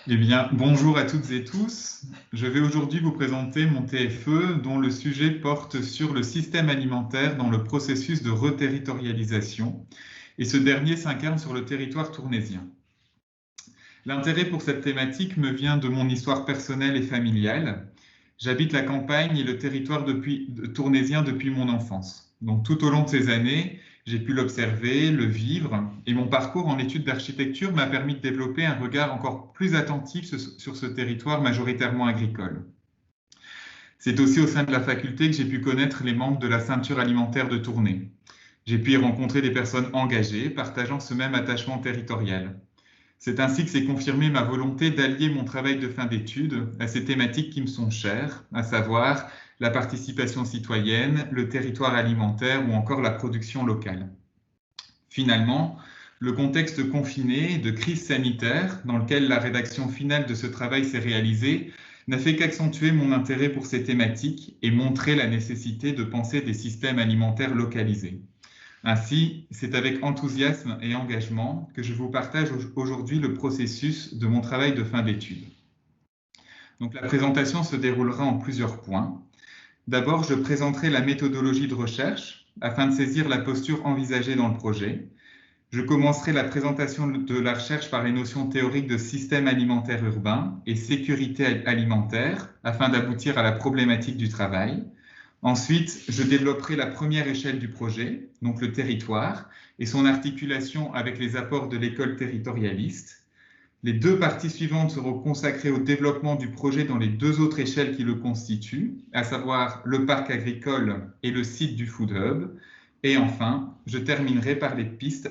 Eh bien, bonjour à toutes et tous. Je vais aujourd'hui vous présenter mon TFE dont le sujet porte sur le système alimentaire dans le processus de reterritorialisation et ce dernier s'incarne sur le territoire tournaisien. L'intérêt pour cette thématique me vient de mon histoire personnelle et familiale. J'habite la campagne et le territoire tournaisien depuis mon enfance. Donc tout au long de ces années, j'ai pu l'observer, le vivre, et mon parcours en études d'architecture m'a permis de développer un regard encore plus attentif sur ce territoire majoritairement agricole. C'est aussi au sein de la faculté que j'ai pu connaître les membres de la ceinture alimentaire de Tournai. J'ai pu y rencontrer des personnes engagées, partageant ce même attachement territorial. C'est ainsi que s'est confirmée ma volonté d'allier mon travail de fin d'études à ces thématiques qui me sont chères, à savoir la participation citoyenne, le territoire alimentaire ou encore la production locale. Finalement, le contexte confiné de crise sanitaire dans lequel la rédaction finale de ce travail s'est réalisée n'a fait qu'accentuer mon intérêt pour ces thématiques et montrer la nécessité de penser des systèmes alimentaires localisés. Ainsi, c'est avec enthousiasme et engagement que je vous partage aujourd'hui le processus de mon travail de fin d'études. Donc, la présentation se déroulera en plusieurs points. D'abord, je présenterai la méthodologie de recherche afin de saisir la posture envisagée dans le projet. Je commencerai la présentation de la recherche par les notions théoriques de système alimentaire urbain et sécurité alimentaire afin d'aboutir à la problématique du travail. Ensuite, je développerai la première échelle du projet, donc le territoire, et son articulation avec les apports de l'école territorialiste. Les deux parties suivantes seront consacrées au développement du projet dans les deux autres échelles qui le constituent, à savoir le parc agricole et le site du Food Hub. Et enfin, je terminerai par les pistes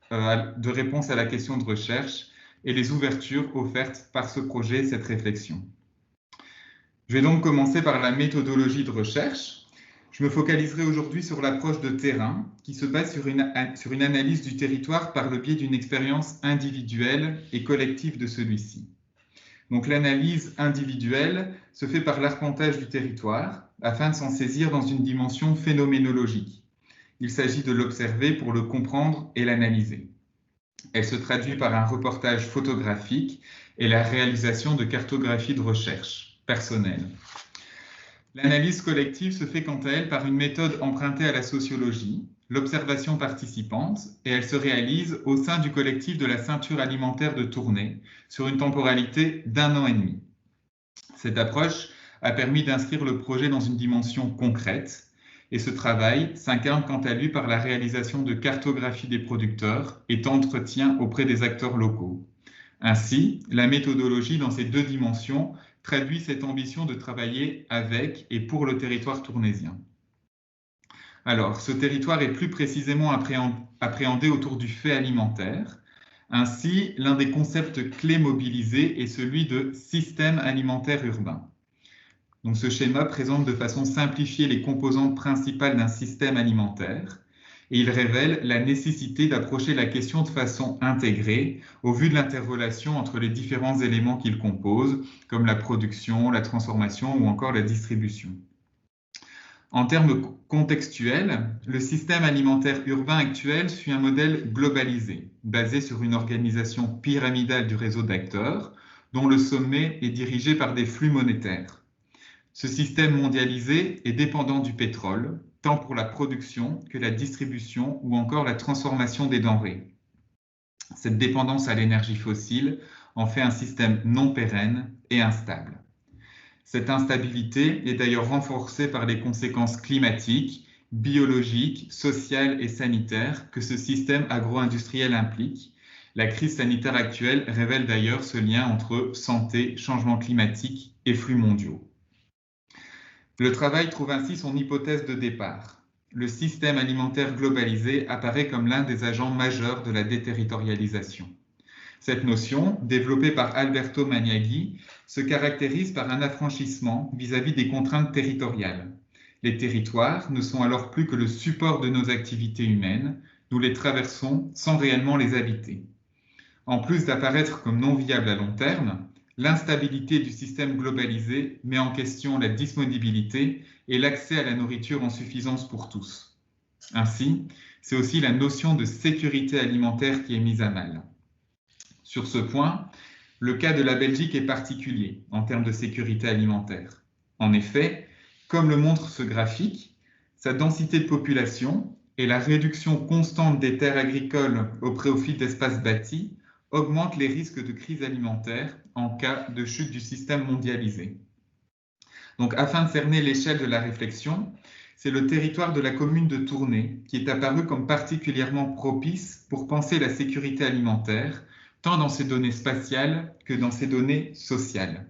de réponse à la question de recherche et les ouvertures offertes par ce projet et cette réflexion. Je vais donc commencer par la méthodologie de recherche. Je me focaliserai aujourd'hui sur l'approche de terrain qui se base sur une analyse du territoire par le biais d'une expérience individuelle et collective de celui-ci. Donc l'analyse individuelle se fait par l'arpentage du territoire afin de s'en saisir dans une dimension phénoménologique. Il s'agit de l'observer pour le comprendre et l'analyser. Elle se traduit par un reportage photographique et la réalisation de cartographies de recherche personnelle. L'analyse collective se fait quant à elle par une méthode empruntée à la sociologie, l'observation participante, et elle se réalise au sein du collectif de la ceinture alimentaire de Tournai sur une temporalité d'1 an et demi. Cette approche a permis d'inscrire le projet dans une dimension concrète, et ce travail s'incarne quant à lui par la réalisation de cartographies des producteurs et d'entretiens auprès des acteurs locaux. Ainsi, la méthodologie dans ces deux dimensions traduit cette ambition de travailler avec et pour le territoire tournaisien. Alors, ce territoire est plus précisément appréhendé autour du fait alimentaire. Ainsi, l'un des concepts clés mobilisés est celui de système alimentaire urbain. Donc, ce schéma présente de façon simplifiée les composantes principales d'un système alimentaire et il révèle la nécessité d'approcher la question de façon intégrée au vu de l'interrelation entre les différents éléments qu'il compose, comme la production, la transformation ou encore la distribution. En termes contextuels, le système alimentaire urbain actuel suit un modèle globalisé, basé sur une organisation pyramidale du réseau d'acteurs, dont le sommet est dirigé par des flux monétaires. Ce système mondialisé est dépendant du pétrole, tant pour la production que la distribution ou encore la transformation des denrées. Cette dépendance à l'énergie fossile en fait un système non pérenne et instable. Cette instabilité est d'ailleurs renforcée par les conséquences climatiques, biologiques, sociales et sanitaires que ce système agro-industriel implique. La crise sanitaire actuelle révèle d'ailleurs ce lien entre santé, changement climatique et flux mondiaux. Le travail trouve ainsi son hypothèse de départ. Le système alimentaire globalisé apparaît comme l'un des agents majeurs de la déterritorialisation. Cette notion, développée par Alberto Maniaghi, se caractérise par un affranchissement vis-à-vis des contraintes territoriales. Les territoires ne sont alors plus que le support de nos activités humaines, nous les traversons sans réellement les habiter. En plus d'apparaître comme non viable à long terme, l'instabilité du système globalisé met en question la disponibilité et l'accès à la nourriture en suffisance pour tous. Ainsi, c'est aussi la notion de sécurité alimentaire qui est mise à mal. Sur ce point, Le cas de la Belgique est particulier en termes de sécurité alimentaire. En effet, comme le montre ce graphique, sa densité de population et la réduction constante des terres agricoles au profit d'espaces bâtis augmentent les risques de crise alimentaire en cas de chute du système mondialisé. Donc, afin de cerner l'échelle de la réflexion, c'est le territoire de la commune de Tournai qui est apparu comme particulièrement propice pour penser la sécurité alimentaire, tant dans ses données spatiales que dans ses données sociales.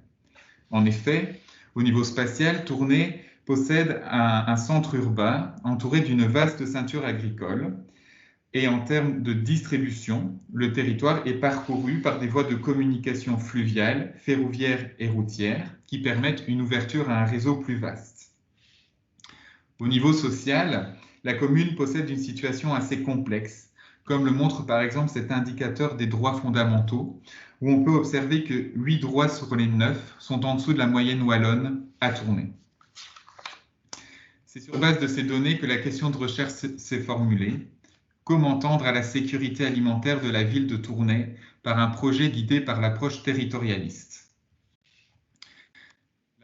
En effet, au niveau spatial, Tournai possède un centre urbain entouré d'une vaste ceinture agricole. Et en termes de distribution, le territoire est parcouru par des voies de communication fluviales, ferroviaires et routières qui permettent une ouverture à un réseau plus vaste. Au niveau social, la commune possède une situation assez complexe, comme le montre par exemple cet indicateur des droits fondamentaux, où on peut observer que 8 droits sur les 9 sont en dessous de la moyenne wallonne à Tournai. C'est sur base de ces données que la question de recherche s'est formulée. Comment tendre à la sécurité alimentaire de la ville de Tournai par un projet guidé par l'approche territorialiste?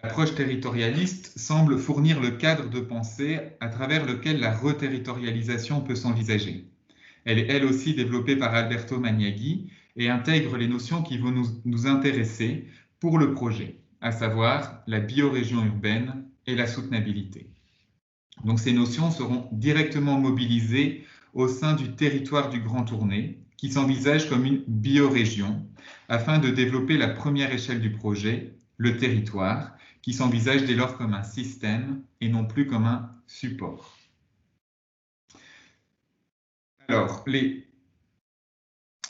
L'approche territorialiste semble fournir le cadre de pensée à travers lequel la reterritorialisation peut s'envisager. Elle est elle aussi développée par Alberto Maniaghi et intègre les notions qui vont nous intéresser pour le projet, à savoir la biorégion urbaine et la soutenabilité. Donc ces notions seront directement mobilisées au sein du territoire du Grand Tournai, qui s'envisage comme une biorégion, afin de développer la première échelle du projet, le territoire, qui s'envisage dès lors comme un système et non plus comme un support. Alors,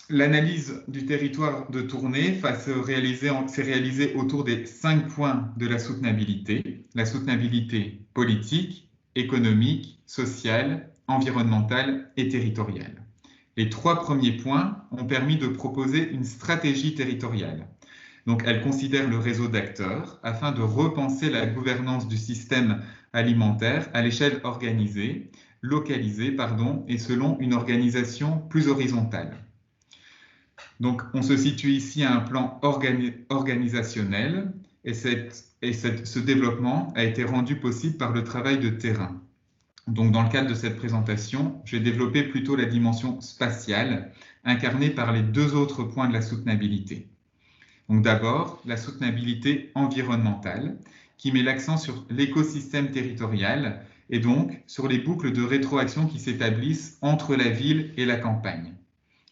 l'analyse du territoire de Tournai s'est réalisée autour des 5 points de la soutenabilité politique, économique, sociale, environnementale et territoriale. Les 3 premiers points ont permis de proposer une stratégie territoriale. Donc, elle considère le réseau d'acteurs afin de repenser la gouvernance du système alimentaire à l'échelle organisée, localisée, et selon une organisation plus horizontale. Donc, on se situe ici à un plan organisationnel et ce développement a été rendu possible par le travail de terrain. Donc, dans le cadre de cette présentation, je vais développer plutôt la dimension spatiale, incarnée par les 2 autres points de la soutenabilité. Donc, d'abord, la soutenabilité environnementale, qui met l'accent sur l'écosystème territorial et donc sur les boucles de rétroaction qui s'établissent entre la ville et la campagne.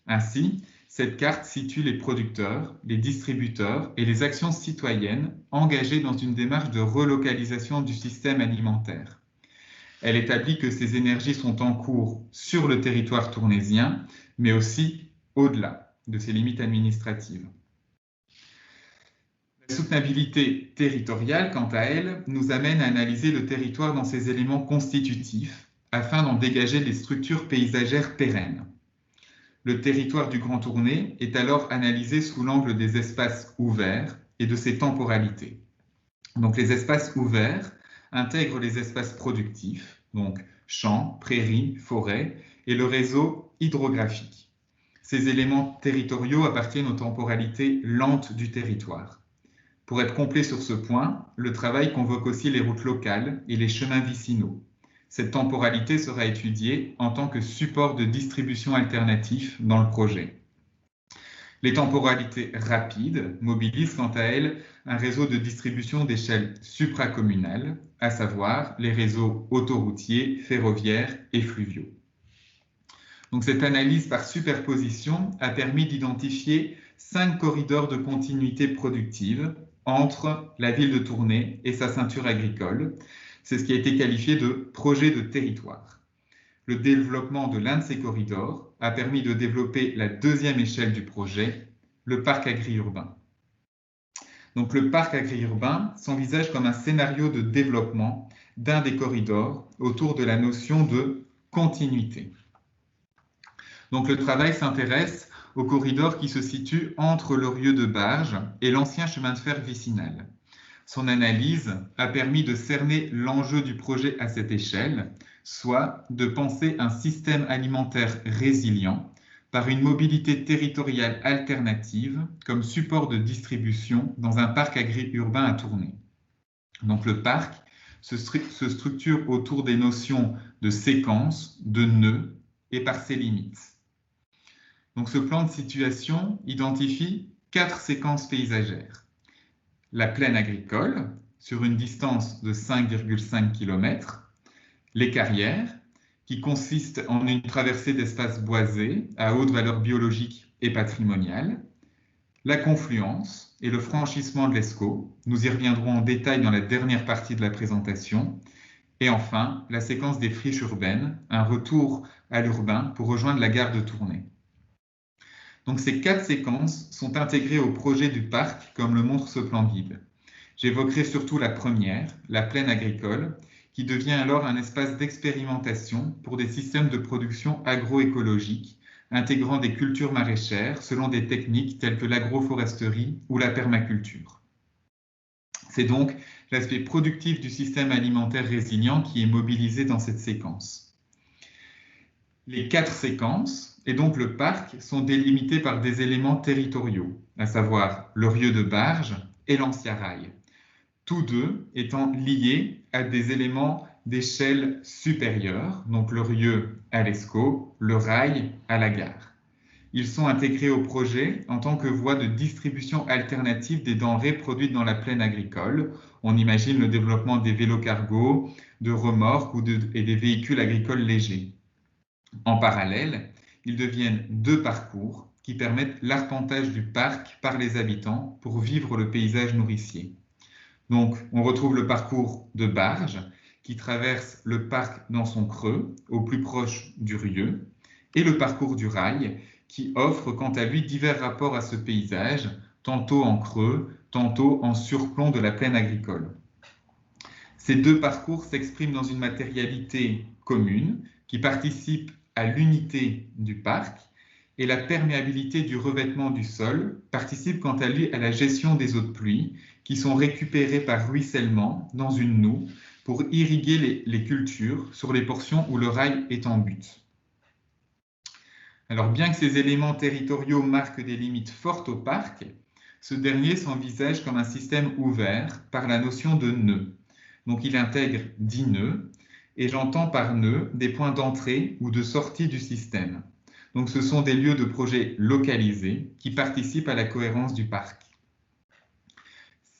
Ainsi, cette carte situe les producteurs, les distributeurs et les actions citoyennes engagées dans une démarche de relocalisation du système alimentaire. Elle établit que ces énergies sont en cours sur le territoire tournaisien, mais aussi au-delà de ses limites administratives. La soutenabilité territoriale, quant à elle, nous amène à analyser le territoire dans ses éléments constitutifs afin d'en dégager des structures paysagères pérennes. Le territoire du Grand Tournai est alors analysé sous l'angle des espaces ouverts et de ses temporalités. Donc les espaces ouverts intègrent les espaces productifs, donc champs, prairies, forêts, et le réseau hydrographique. Ces éléments territoriaux appartiennent aux temporalités lentes du territoire. Pour être complet sur ce point, le travail convoque aussi les routes locales et les chemins vicinaux. Cette temporalité sera étudiée en tant que support de distribution alternatif dans le projet. Les temporalités rapides mobilisent quant à elles un réseau de distribution d'échelle supracommunale, à savoir les réseaux autoroutiers, ferroviaires et fluviaux. Donc, cette analyse par superposition a permis d'identifier 5 corridors de continuité productive entre la ville de Tournai et sa ceinture agricole. C'est ce qui a été qualifié de projet de territoire. Le développement de l'un de ces corridors a permis de développer la 2e échelle du projet, le parc agri-urbain. Donc, le parc agri-urbain s'envisage comme un scénario de développement d'un des corridors autour de la notion de continuité. Donc, le travail s'intéresse au corridor qui se situe entre l'Orieux de Barge et l'ancien chemin de fer vicinal. Son analyse a permis de cerner l'enjeu du projet à cette échelle, soit de penser un système alimentaire résilient par une mobilité territoriale alternative comme support de distribution dans un parc agri-urbain à Tournai. Donc le parc se structure autour des notions de séquence, de nœud et par ses limites. Donc ce plan de situation identifie 4 séquences paysagères. La plaine agricole, sur une distance de 5,5 km, les carrières, qui consistent en une traversée d'espaces boisés à haute valeur biologique et patrimoniale, la confluence et le franchissement de l'Escaut, nous y reviendrons en détail dans la dernière partie de la présentation, et enfin la séquence des friches urbaines, un retour à l'urbain pour rejoindre la gare de Tournai. Donc ces 4 séquences sont intégrées au projet du parc comme le montre ce plan guide. J'évoquerai surtout la première, la plaine agricole, qui devient alors un espace d'expérimentation pour des systèmes de production agroécologique, intégrant des cultures maraîchères selon des techniques telles que l'agroforesterie ou la permaculture. C'est donc l'aspect productif du système alimentaire résilient qui est mobilisé dans cette séquence. Les 4 séquences, et donc le parc, sont délimités par des éléments territoriaux, à savoir le Rieu de Barge et l'Anciarail, tous deux étant liés à des éléments d'échelle supérieure, donc le Rieu à l'Escaut, le rail à la gare. Ils sont intégrés au projet en tant que voie de distribution alternative des denrées produites dans la plaine agricole. On imagine le développement des vélos cargos, de remorques et des véhicules agricoles légers. En parallèle, ils deviennent 2 parcours qui permettent l'arpentage du parc par les habitants pour vivre le paysage nourricier. Donc, on retrouve le parcours de Barge qui traverse le parc dans son creux, au plus proche du Rieu, et le parcours du rail qui offre quant à lui divers rapports à ce paysage, tantôt en creux, tantôt en surplomb de la plaine agricole. Ces 2 parcours s'expriment dans une matérialité commune qui participe à l'unité du parc, et la perméabilité du revêtement du sol participe quant à lui à la gestion des eaux de pluie qui sont récupérées par ruissellement dans une noue pour irriguer les cultures sur les portions où le rail est en butte. Alors bien que ces éléments territoriaux marquent des limites fortes au parc, ce dernier s'envisage comme un système ouvert par la notion de nœud. Donc il intègre 10 nœuds, et j'entends par nœud des points d'entrée ou de sortie du système. Donc ce sont des lieux de projet localisés qui participent à la cohérence du parc.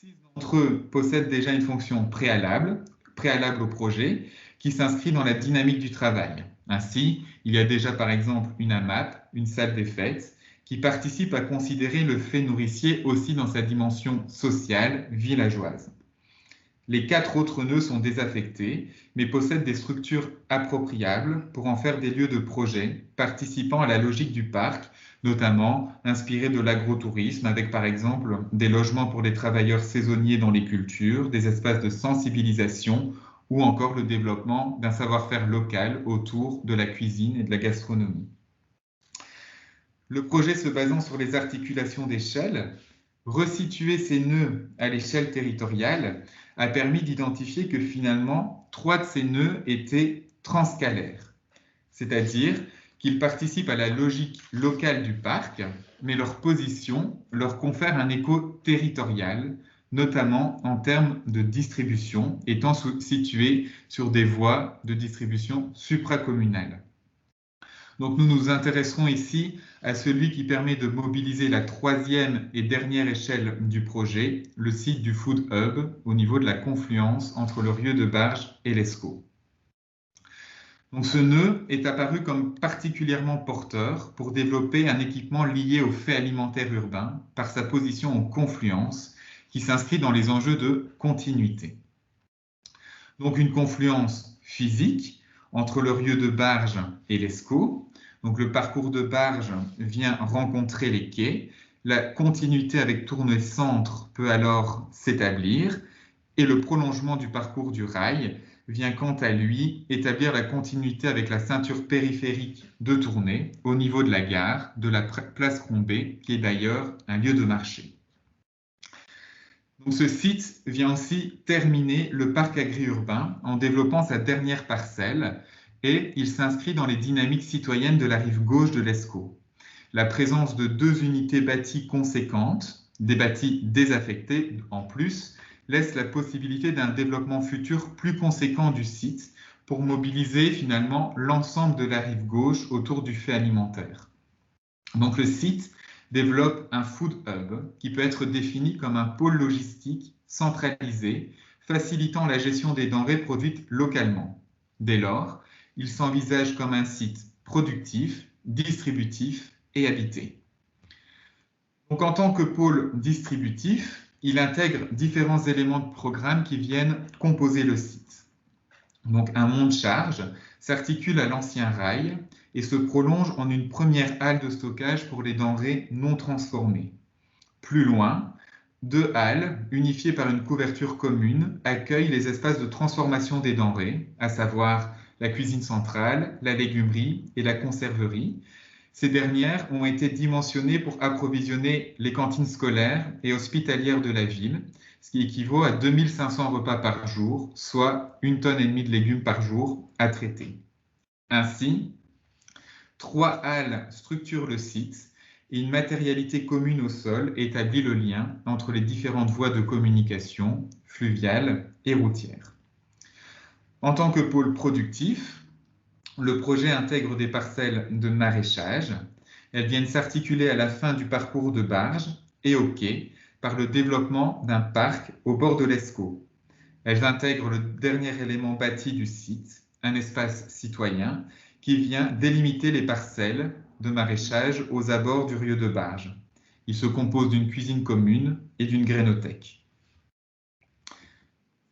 6 d'entre eux possèdent déjà une fonction préalable au projet, qui s'inscrit dans la dynamique du travail. Ainsi, il y a déjà par exemple une AMAP, une salle des fêtes, qui participe à considérer le fait nourricier aussi dans sa dimension sociale, villageoise. Les 4 autres nœuds sont désaffectés, mais possèdent des structures appropriables pour en faire des lieux de projet, participant à la logique du parc, notamment inspirés de l'agrotourisme, avec par exemple des logements pour les travailleurs saisonniers dans les cultures, des espaces de sensibilisation, ou encore le développement d'un savoir-faire local autour de la cuisine et de la gastronomie. Le projet se basant sur les articulations d'échelle, resituer ces nœuds à l'échelle territoriale a permis d'identifier que finalement, 3 de ces nœuds étaient transcalaires, c'est-à-dire qu'ils participent à la logique locale du parc, mais leur position leur confère un écho territorial, notamment en termes de distribution, étant situés sur des voies de distribution supracommunales. Donc nous nous intéresserons ici à celui qui permet de mobiliser la 3e et dernière échelle du projet, le site du Food Hub, au niveau de la confluence entre le Rieu de Barge et l'Escaut. Donc ce nœud est apparu comme particulièrement porteur pour développer un équipement lié au fait alimentaire urbain par sa position en confluence qui s'inscrit dans les enjeux de continuité. Donc une confluence physique entre le Rieu de Barge et l'Escaut. Donc le parcours de Barge vient rencontrer les quais. La continuité avec Tournai Centre peut alors s'établir et le prolongement du parcours du rail vient quant à lui établir la continuité avec la ceinture périphérique de Tournai au niveau de la gare de la place Combet, qui est d'ailleurs un lieu de marché. Donc, ce site vient aussi terminer le parc agri-urbain en développant sa dernière parcelle et il s'inscrit dans les dynamiques citoyennes de la rive gauche de l'Escaut. La présence de 2 unités bâties conséquentes, des bâtis désaffectés en plus, laisse la possibilité d'un développement futur plus conséquent du site pour mobiliser finalement l'ensemble de la rive gauche autour du fait alimentaire. Donc le site développe un food hub qui peut être défini comme un pôle logistique centralisé, facilitant la gestion des denrées produites localement. Dès lors, il s'envisage comme un site productif, distributif et habité. Donc en tant que pôle distributif, il intègre différents éléments de programme qui viennent composer le site. Donc un monte-charge s'articule à l'ancien rail et se prolonge en une première halle de stockage pour les denrées non transformées. Plus loin, 2 halles, unifiées par une couverture commune, accueillent les espaces de transformation des denrées, à savoir la cuisine centrale, la légumerie et la conserverie. Ces dernières ont été dimensionnées pour approvisionner les cantines scolaires et hospitalières de la ville, ce qui équivaut à 2500 repas par jour, soit 1,5 tonne de légumes par jour à traiter. Ainsi, 3 halles structurent le site et une matérialité commune au sol établit le lien entre les différentes voies de communication fluviales et routières. En tant que pôle productif, le projet intègre des parcelles de maraîchage. Elles viennent s'articuler à la fin du parcours de barge et au quai par le développement d'un parc au bord de l'Escaut. Elles intègrent le dernier élément bâti du site, un espace citoyen qui vient délimiter les parcelles de maraîchage aux abords du rieu de barge. Il se compose d'une cuisine commune et d'une grainothèque.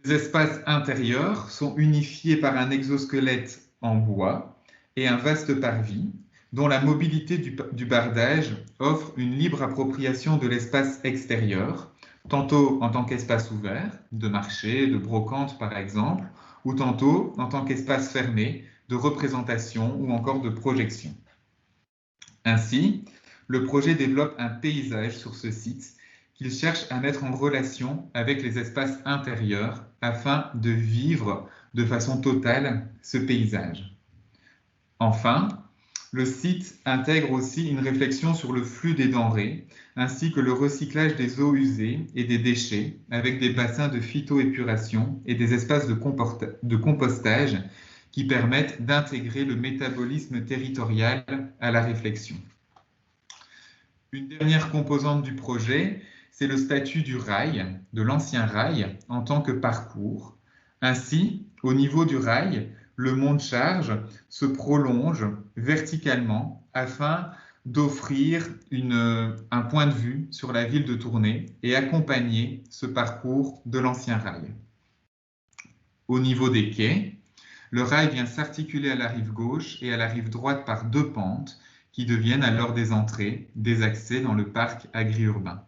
Les espaces intérieurs sont unifiés par un exosquelette en bois et un vaste parvis dont la mobilité du bardage offre une libre appropriation de l'espace extérieur, tantôt en tant qu'espace ouvert, de marché, de brocante par exemple, ou tantôt en tant qu'espace fermé, de représentation ou encore de projection. Ainsi, le projet développe un paysage sur ce site qu'il cherche à mettre en relation avec les espaces intérieurs afin de vivre de façon totale ce paysage. Enfin, le site intègre aussi une réflexion sur le flux des denrées, ainsi que le recyclage des eaux usées et des déchets, avec des bassins de phytoépuration et des espaces de compostage qui permettent d'intégrer le métabolisme territorial à la réflexion. Une dernière composante du projet, c'est le statut du rail, de l'ancien rail, en tant que parcours. Ainsi, au niveau du rail, le monte-charge se prolonge verticalement afin d'offrir un point de vue sur la ville de Tournai et accompagner ce parcours de l'ancien rail. Au niveau des quais, le rail vient s'articuler à la rive gauche et à la rive droite par 2 pentes qui deviennent alors des entrées, des accès dans le parc agri-urbain.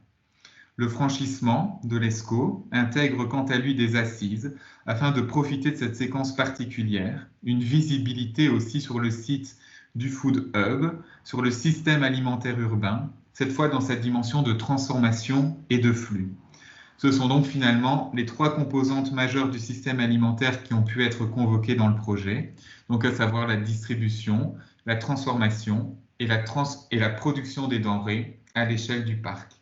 Le franchissement de l'Escaut intègre quant à lui des assises afin de profiter de cette séquence particulière, une visibilité aussi sur le site du Food Hub, sur le système alimentaire urbain, cette fois dans sa dimension de transformation et de flux. Ce sont donc finalement les 3 composantes majeures du système alimentaire qui ont pu être convoquées dans le projet, donc à savoir la distribution, la transformation et la production des denrées à l'échelle du parc.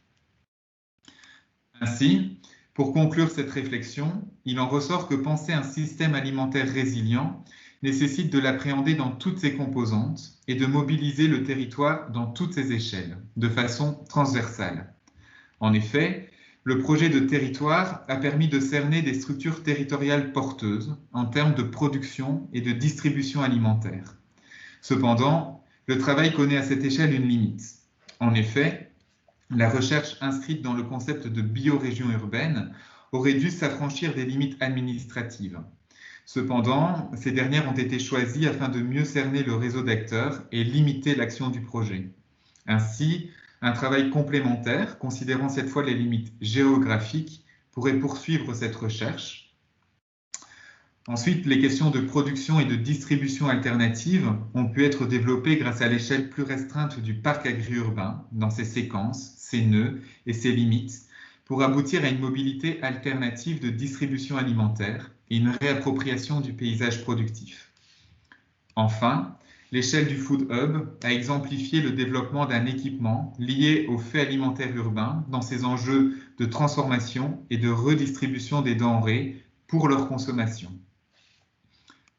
Ainsi, pour conclure cette réflexion, il en ressort que penser un système alimentaire résilient nécessite de l'appréhender dans toutes ses composantes et de mobiliser le territoire dans toutes ses échelles, de façon transversale. En effet, le projet de territoire a permis de cerner des structures territoriales porteuses en termes de production et de distribution alimentaire. Cependant, le travail connaît à cette échelle une limite. En effet, la recherche inscrite dans le concept de biorégion urbaine aurait dû s'affranchir des limites administratives. Cependant, ces dernières ont été choisies afin de mieux cerner le réseau d'acteurs et limiter l'action du projet. Ainsi, un travail complémentaire, considérant cette fois les limites géographiques, pourrait poursuivre cette recherche. Ensuite, les questions de production et de distribution alternative ont pu être développées grâce à l'échelle plus restreinte du parc agri-urbain, dans ses séquences, ses nœuds et ses limites, pour aboutir à une mobilité alternative de distribution alimentaire et une réappropriation du paysage productif. Enfin, L'échelle du Food Hub a exemplifié le développement d'un équipement lié aux faits alimentaires urbains dans ses enjeux de transformation et de redistribution des denrées pour leur consommation.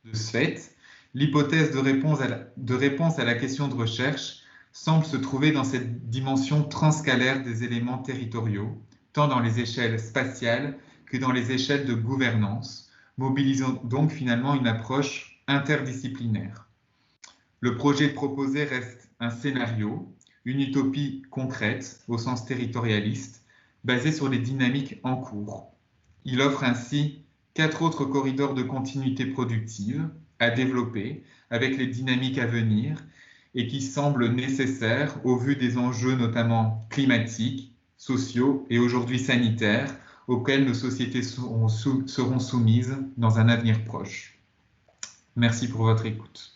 De ce fait, l'hypothèse de réponse à la question de recherche semble se trouver dans cette dimension transcalaire des éléments territoriaux, tant dans les échelles spatiales que dans les échelles de gouvernance, mobilisant donc finalement une approche interdisciplinaire. Le projet proposé reste un scénario, une utopie concrète au sens territorialiste, basée sur les dynamiques en cours. Il offre ainsi 4 autres corridors de continuité productive à développer avec les dynamiques à venir et qui semblent nécessaires au vu des enjeux notamment climatiques, sociaux et aujourd'hui sanitaires auxquels nos sociétés seront soumises dans un avenir proche. Merci pour votre écoute.